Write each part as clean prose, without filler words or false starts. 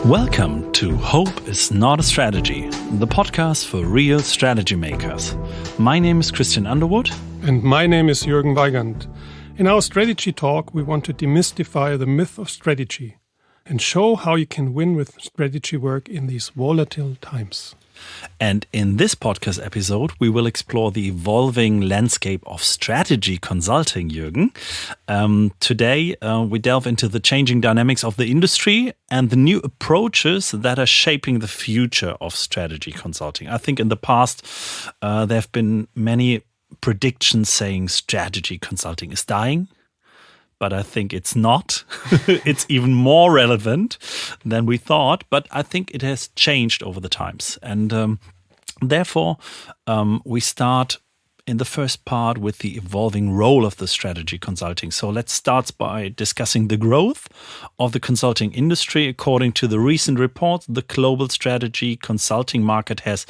Welcome to Hope is Not a Strategy, the podcast for real strategy makers. My name is Christian Underwood. And my name is Jürgen Weigand. In our strategy talk, we want to demystify the myth of strategy and show how you can win with strategy work in these volatile times. And in this podcast episode, we will explore the evolving landscape of strategy consulting, Jürgen. Today, we delve into the changing dynamics of the industry and the new approaches that are shaping the future of strategy consulting. I think in the past, there have been many predictions saying strategy consulting is dying. But I think it's not. It's even more relevant than we thought. But I think it has changed over the times. And therefore, we start in the first part with the evolving role of the strategy consulting. So let's start by discussing the growth of the consulting industry. According to the recent report, the global strategy consulting market has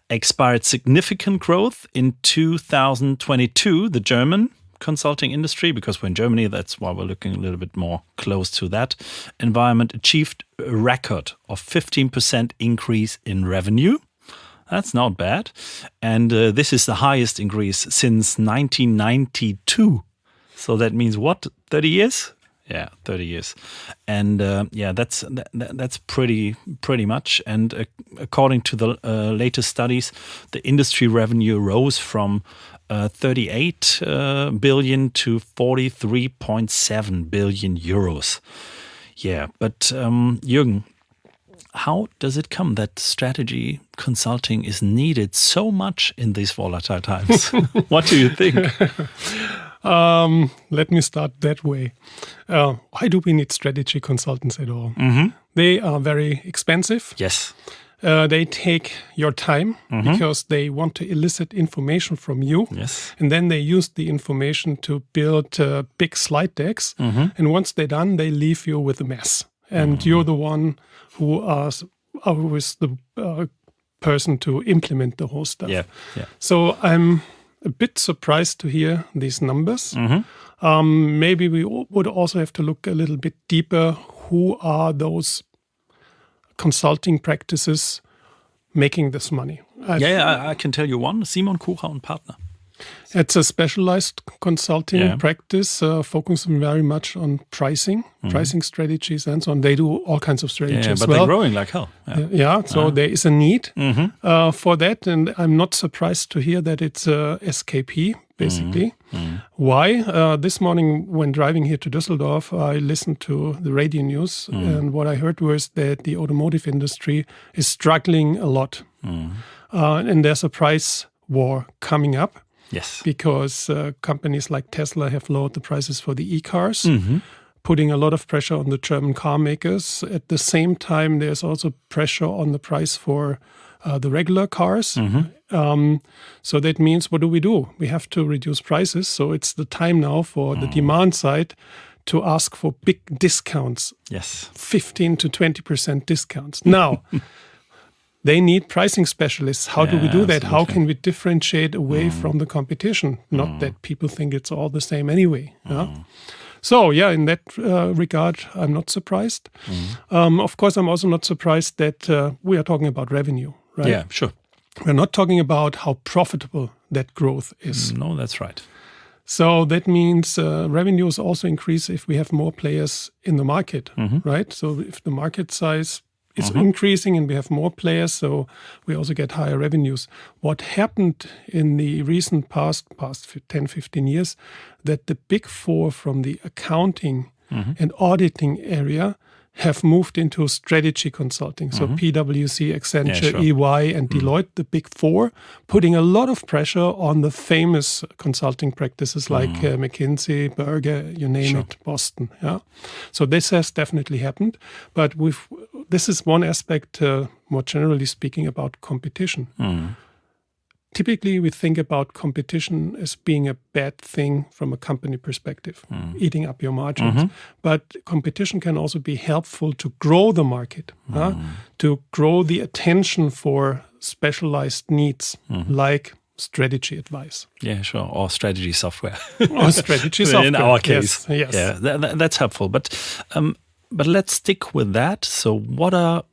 experienced significant growth in 2022. The German consulting industry, because we're in Germany, that's why we're looking a little bit more close to that environment, achieved a record of 15% increase in revenue. That's not bad. And this is the highest increase since 1992. So that means what, 30 years? Yeah, 30 years. And that's pretty much. And according to the latest studies, the industry revenue rose from 38 billion to 43.7 billion euros. Yeah, but Jürgen, how does it come that strategy consulting is needed so much in these volatile times? What do you think? Let me start that way. Why do we need strategy consultants at all? Mm-hmm. They are very expensive. Yes. They take your time because they want to elicit information from you. Yes. And then they use the information to build big slide decks. And once they're done, they leave you with a mess. And you're the one who is the person to implement the whole stuff. Yeah. So I'm a bit surprised to hear these numbers. Maybe we would also have to look a little bit deeper. Who are those consulting practices making this money? I can tell you one, Simon Kucher und Partner. It's a specialized consulting practice focusing very much on pricing strategies and so on. They do all kinds of strategies but they're growing like hell. So there is a need for that, and I'm not surprised to hear that it's SKP, basically. Why? This morning when driving here to Düsseldorf, I listened to the radio news, and what I heard was that the automotive industry is struggling a lot. And there's a price war coming up. Yes. Because companies like Tesla have lowered the prices for the e-cars, putting a lot of pressure on the German car makers. At the same time, there's also pressure on the price for the regular cars. So that means, what do? We have to reduce prices. So it's the time now for the demand side to ask for big discounts. Yes. 15 to 20% discounts. Now, they need pricing specialists. How do we do that? Absolutely. How can we differentiate away from the competition? Not that people think it's all the same anyway. So, in that regard, I'm not surprised. Of course, I'm also not surprised that we are talking about revenue, right? Yeah, sure. We're not talking about how profitable that growth is. No, that's right. So that means revenues also increase if we have more players in the market, right? So if the market size is increasing and we have more players, so we also get higher revenues. What happened in the recent past 10, 15 years, that the big four from the accounting and auditing area have moved into strategy consulting. So PwC, Accenture, EY, and Deloitte, the big four, putting a lot of pressure on the famous consulting practices like McKinsey, Berger, you name it, Boston. Yeah. So this has definitely happened. But this is one aspect, more generally speaking, about competition. Typically, we think about competition as being a bad thing from a company perspective, eating up your margins. But competition can also be helpful to grow the market, to grow the attention for specialized needs like strategy advice. Yeah, sure. Or strategy software. Or strategy software. In our case. Yes. Yeah, that's helpful. But But let's stick with that. So what are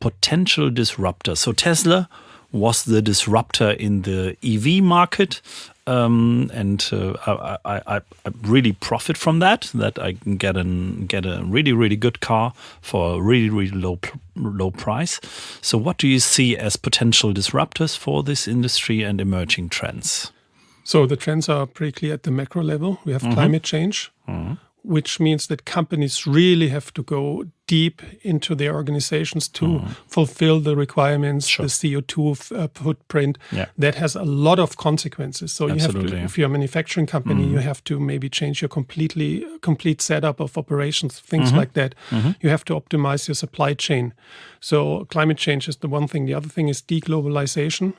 potential disruptors? So Tesla was the disruptor in the EV market, and I really profit from that I can get a really, really good car for a really, really low price. So what do you see as potential disruptors for this industry and emerging trends? So the trends are pretty clear at the macro level. We have climate change, which means that companies really have to go deep into their organizations to fulfill the requirements, the CO2 footprint. Yeah. That has a lot of consequences. So you have to, if you're a manufacturing company, you have to maybe change your complete setup of operations, things like that. You have to optimize your supply chain. So climate change is the one thing. The other thing is deglobalization.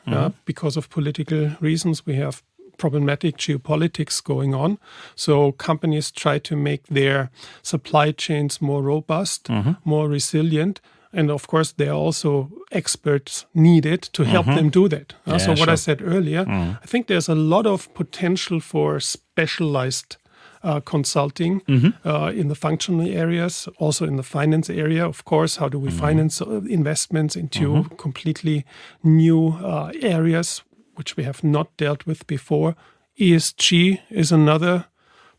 Because of political reasons, we have problematic geopolitics going on. So companies try to make their supply chains more robust, more resilient. And of course, there are also experts needed to help them do that. So what I said earlier, I think there's a lot of potential for specialized consulting in the functional areas, also in the finance area. Of course, how do we finance investments into completely new areas which we have not dealt with before. ESG is another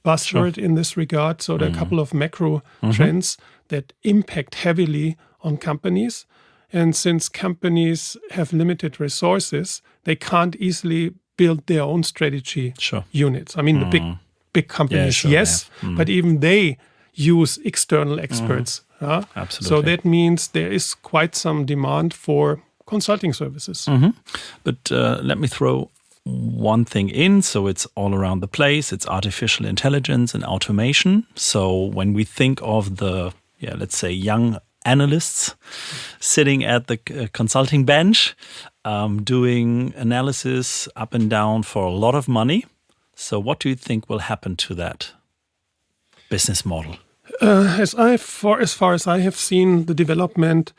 buzzword in this regard. So there are a couple of macro trends that impact heavily on companies. And since companies have limited resources, they can't easily build their own strategy units. I mean, the big companies, but even they use external experts. Absolutely. So that means there is quite some demand for consulting services. But let me throw one thing in. So it's all around the place. It's artificial intelligence and automation. So when we think of the, let's say, young analysts sitting at the consulting bench, doing analysis up and down for a lot of money. So what do you think will happen to that business model? As far as I have seen the development,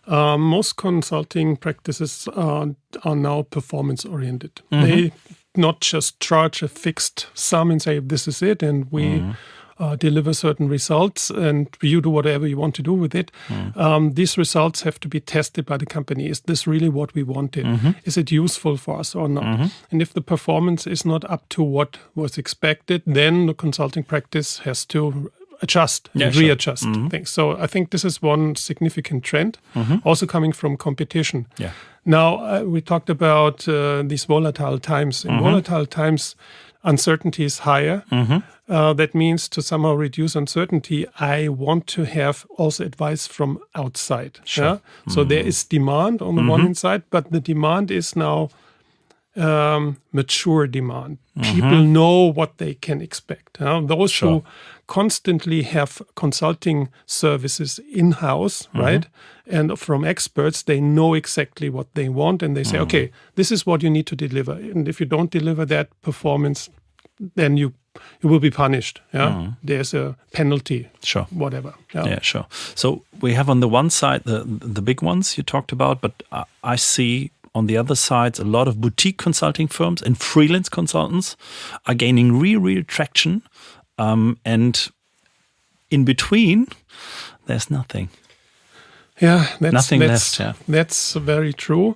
most consulting practices are now performance-oriented. They not just charge a fixed sum and say, this is it, and we deliver certain results, and you do whatever you want to do with it. These results have to be tested by the company. Is this really what we wanted? Is it useful for us or not? And if the performance is not up to what was expected, then the consulting practice has to adjust and readjust things. So I think this is one significant trend, also coming from competition. Now, we talked about these volatile times. In volatile times, uncertainty is higher. That means to somehow reduce uncertainty, I want to have also advice from outside. So there is demand on the one hand side, but the demand is now mature demand. People know what they can expect. Those who constantly have consulting services in-house, right? And from experts, they know exactly what they want, and they say, okay, this is what you need to deliver. And if you don't deliver that performance, then you will be punished. There's a penalty. Whatever. So we have on the one side the big ones you talked about, but I see on the other side a lot of boutique consulting firms and freelance consultants are gaining real traction. And in between, there's nothing. Nothing left. That's very true.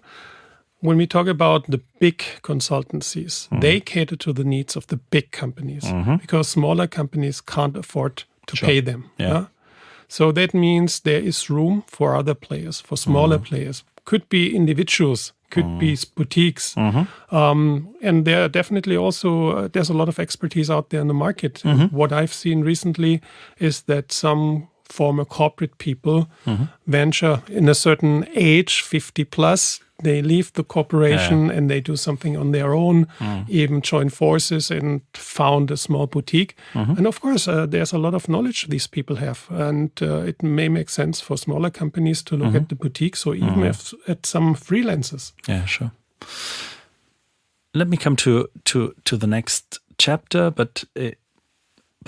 When we talk about the big consultancies, they cater to the needs of the big companies because smaller companies can't afford to pay them. So that means there is room for other players, for smaller players. Could be individuals, could be boutiques. And there are definitely also, there's a lot of expertise out there in the market. What I've seen recently is that some former corporate people venture in a certain age, 50 plus, they leave the corporation and they do something on their own, even join forces and found a small boutique. And of course, there's a lot of knowledge these people have. And it may make sense for smaller companies to look at the boutiques or even at some freelancers. Let me come to the next chapter, but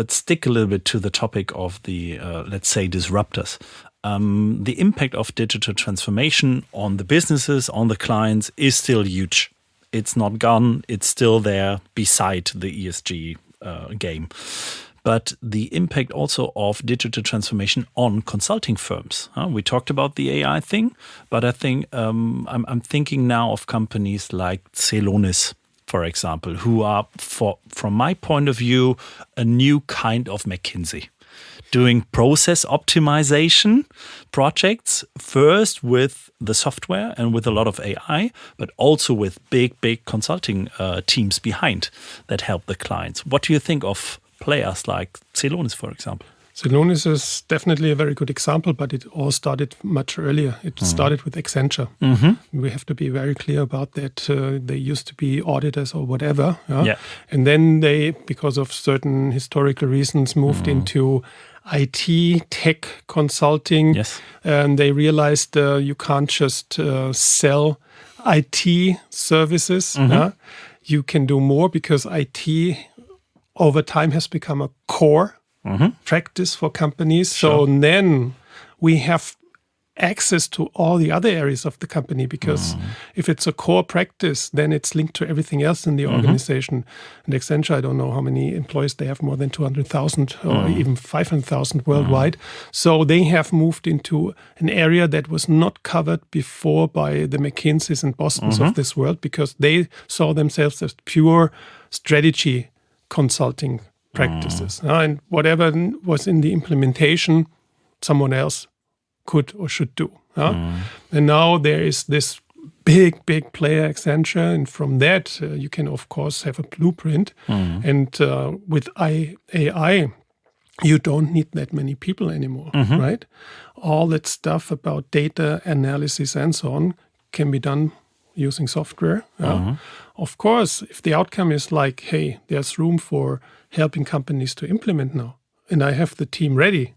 stick a little bit to the topic of the, let's say, disruptors. The impact of digital transformation on the businesses, on the clients is still huge. It's not gone. It's still there beside the ESG game. but the impact also of digital transformation on consulting firms. We talked about the AI thing, but I think I'm thinking now of companies like Celonis, for example, who are, from my point of view, a new kind of McKinsey, doing process optimization projects first with the software and with a lot of AI, but also with big consulting teams behind that help the clients. What do you think of players like Celonis, for example? Celonis is definitely a very good example, but it all started much earlier. It started with Accenture. We have to be very clear about that. They used to be auditors or whatever. And then they, because of certain historical reasons, moved into IT, tech consulting. And they realized you can't just sell IT services. You can do more because IT over time has become a core practice for companies. So then we have access to all the other areas of the company, because if it's a core practice, then it's linked to everything else in the organization. And Accenture, I don't know how many employees they have, more than 200,000 or even 500,000 worldwide. So they have moved into an area that was not covered before by the McKinseys and Bostons of this world, because they saw themselves as pure strategy consulting practices. And whatever was in the implementation, someone else could or should do. And now there is this big player, Accenture, and from that you can of course have a blueprint. And with AI, you don't need that many people anymore, right? All that stuff about data analysis and so on can be done using software. Of course, if the outcome is like, hey, there's room for helping companies to implement now, and I have the team ready,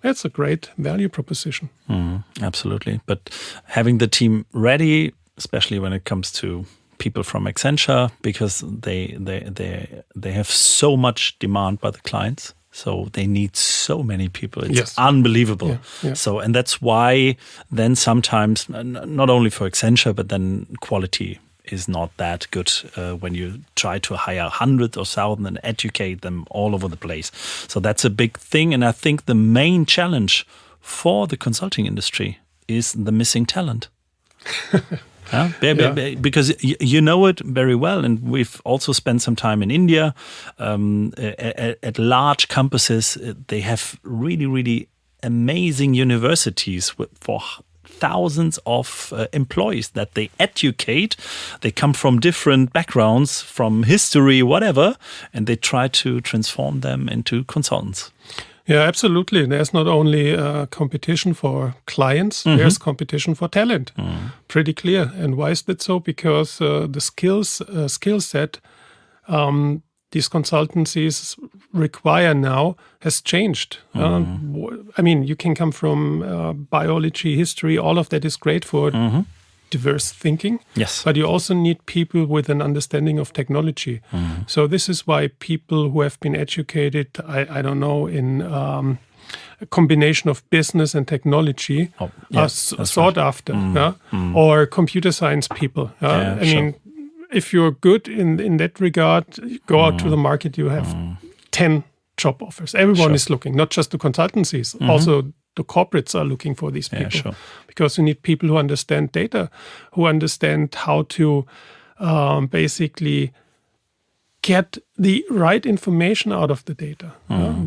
that's a great value proposition. Absolutely. But having the team ready, especially when it comes to people from Accenture, because they have so much demand by the clients. So they need so many people. It's unbelievable. So, and that's why then sometimes, not only for Accenture, but then quality is not that good when you try to hire hundreds or thousands and educate them all over the place. So that's a big thing. And I think the main challenge for the consulting industry is the missing talent. Because you know it very well, and we've also spent some time in India at large campuses. They have really amazing universities for thousands of employees that they educate. They come from different backgrounds, from history, whatever, and they try to transform them into consultants. Yeah, absolutely. There's not only competition for clients, there's competition for talent. Pretty clear. And why is that so? Because the skill set these consultancies require now has changed. I mean, you can come from biology, history, all of that is great for diverse thinking. But you also need people with an understanding of technology. So this is why people who have been educated, I don't know, in a combination of business and technology are sought after. Or computer science people. I mean, if you're good in that regard, go out to the market, you have 10 job offers. Everyone is looking, not just the consultancies, also the corporates are looking for these people. Because you need people who understand data, who understand how to basically get the right information out of the data.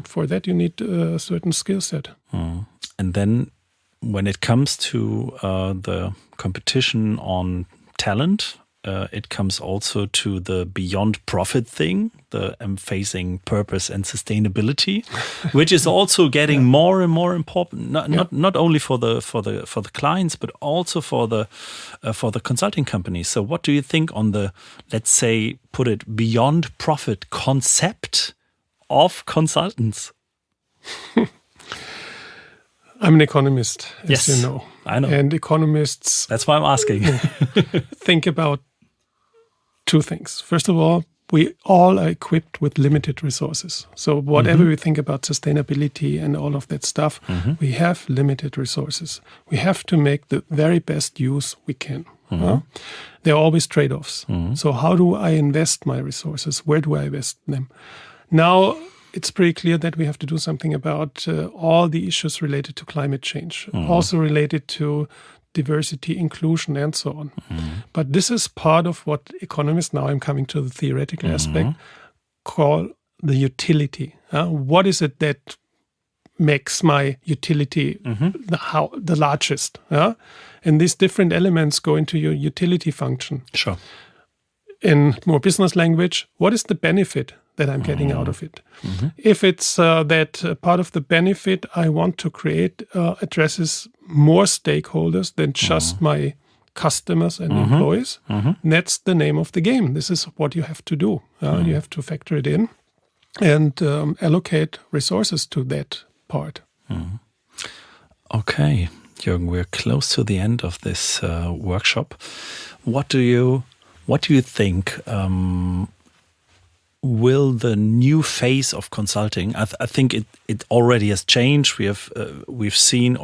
For that, you need a certain skill set. And then when it comes to the competition on talent, it comes also to the beyond profit thing, the emphasizing purpose and sustainability, which is also getting more and more important. Not only for the clients, but also for the consulting companies. So, what do you think on the, let's say, put it, beyond profit concept of consultants? I'm an economist, as you know. I know. And economists... That's why I'm asking. think about two things. First of all, we all are equipped with limited resources. So whatever we think about sustainability and all of that stuff, we have limited resources. We have to make the very best use we can. There are always trade-offs. So how do I invest my resources? Where do I invest them? Now, it's pretty clear that we have to do something about all the issues related to climate change, also related to diversity, inclusion, and so on. But this is part of what economists, now I'm coming to the theoretical aspect, call the utility. What is it that makes my utility the largest? And these different elements go into your utility function. Sure. In more business language, what is the benefit that I'm getting out of it? If it's that part of the benefit I want to create addresses more stakeholders than just my customers and employees, that's the name of the game. This is what you have to do. You have to factor it in and allocate resources to that part. Okay, Jürgen, we're close to the end of this workshop. What do you think will the new phase of consulting? I think it already has changed. We've seen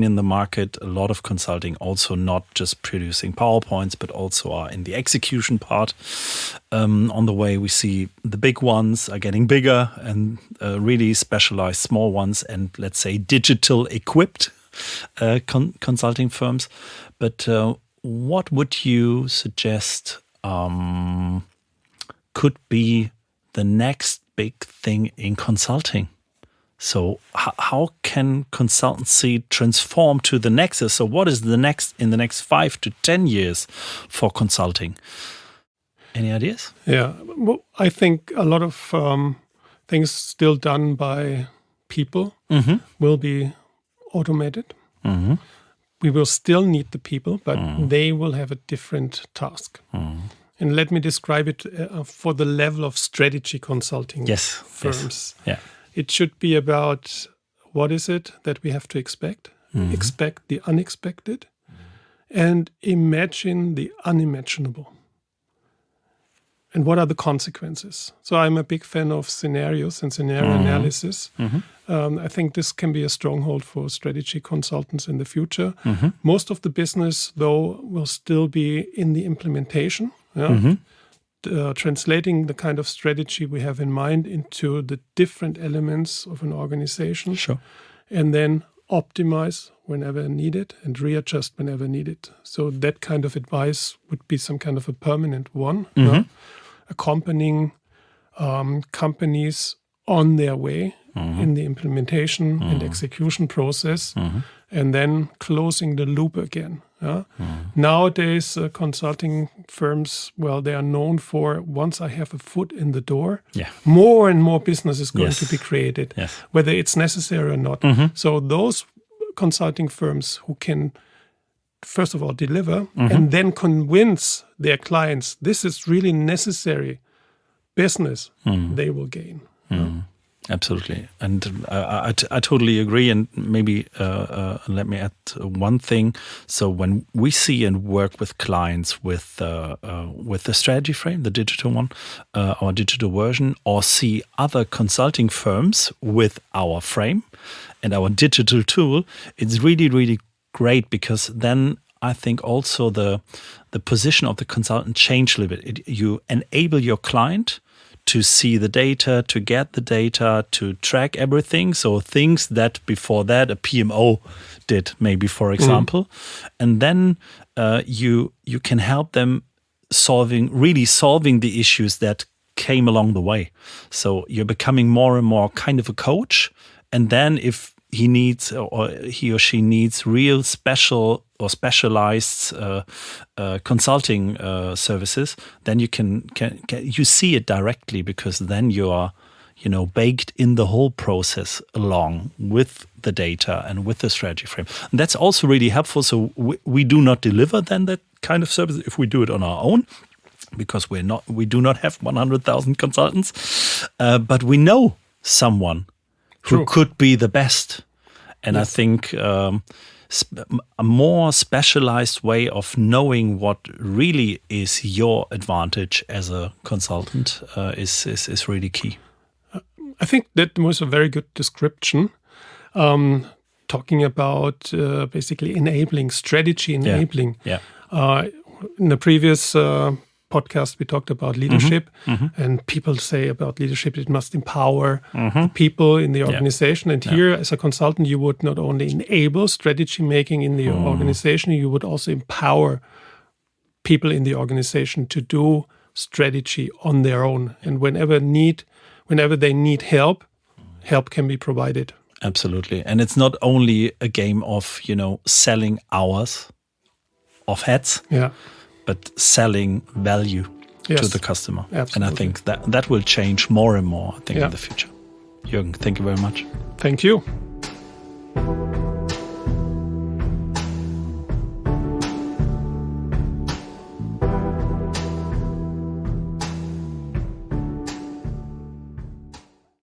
in the market a lot of consulting also not just producing PowerPoints, but also are in the execution part. On the way, we see the big ones are getting bigger and really specialized small ones, and let's say digital equipped consulting firms. But what would you suggest could be the next big thing in consulting? So how can consultancy transform to the next? So what is the next in the next 5 to 10 years for consulting? Any ideas? Yeah, well, I think a lot of things still done by people will be automated. We will still need the people, but they will have a different task. And let me describe it for the level of strategy consulting firms. Yes. Yeah. It should be about what is it that we have to expect the unexpected, and imagine the unimaginable. And what are the consequences? So I'm a big fan of scenarios and scenario analysis. I think this can be a stronghold for strategy consultants in the future. Most of the business, though, will still be in the implementation. Translating the kind of strategy we have in mind into the different elements of an organization. Sure. And then optimize whenever needed and readjust whenever needed. So that kind of advice would be some kind of a permanent one, accompanying companies on their way in the implementation and execution process, and then closing the loop again. Nowadays, consulting firms, well, they are known for, once I have a foot in the door, more and more business is going to be created, whether it's necessary or not. So those consulting firms who can, first of all, deliver and then convince their clients this is really necessary business, they will gain. Absolutely. And I totally agree. And maybe let me add one thing. So when we see and work with clients with the strategy frame, the digital one, our digital version, or see other consulting firms with our frame and our digital tool, it's really, really great, because then I think also the position of the consultant changed a little bit. You enable your client to see the data, to get the data, to track everything. So things that before that a PMO did, maybe, for example. And then you can help them solving the issues that came along the way. So you're becoming more and more kind of a coach. And then if he needs, or he or she needs, real special or specialized consulting services, then you can you see it directly, because then you are, baked in the whole process along with the data and with the strategy frame. And that's also really helpful. So we do not deliver then that kind of service if we do it on our own, because we do not have 100,000 consultants, but we know someone who could be the best. And I think a more specialized way of knowing what really is your advantage as a consultant is really key. I think that was a very good description, talking about basically enabling, strategy enabling. Yeah. In the previous podcast we talked about leadership, and people say about leadership it must empower the people in the organization. And here, as a consultant, you would not only enable strategy making in the organization, you would also empower people in the organization to do strategy on their own. And whenever they need help can be provided. Absolutely. And it's not only a game of, selling hours of heads, but selling value to the customer. Absolutely. And I think that will change more and more, in the future. Jürgen, thank you very much. Thank you.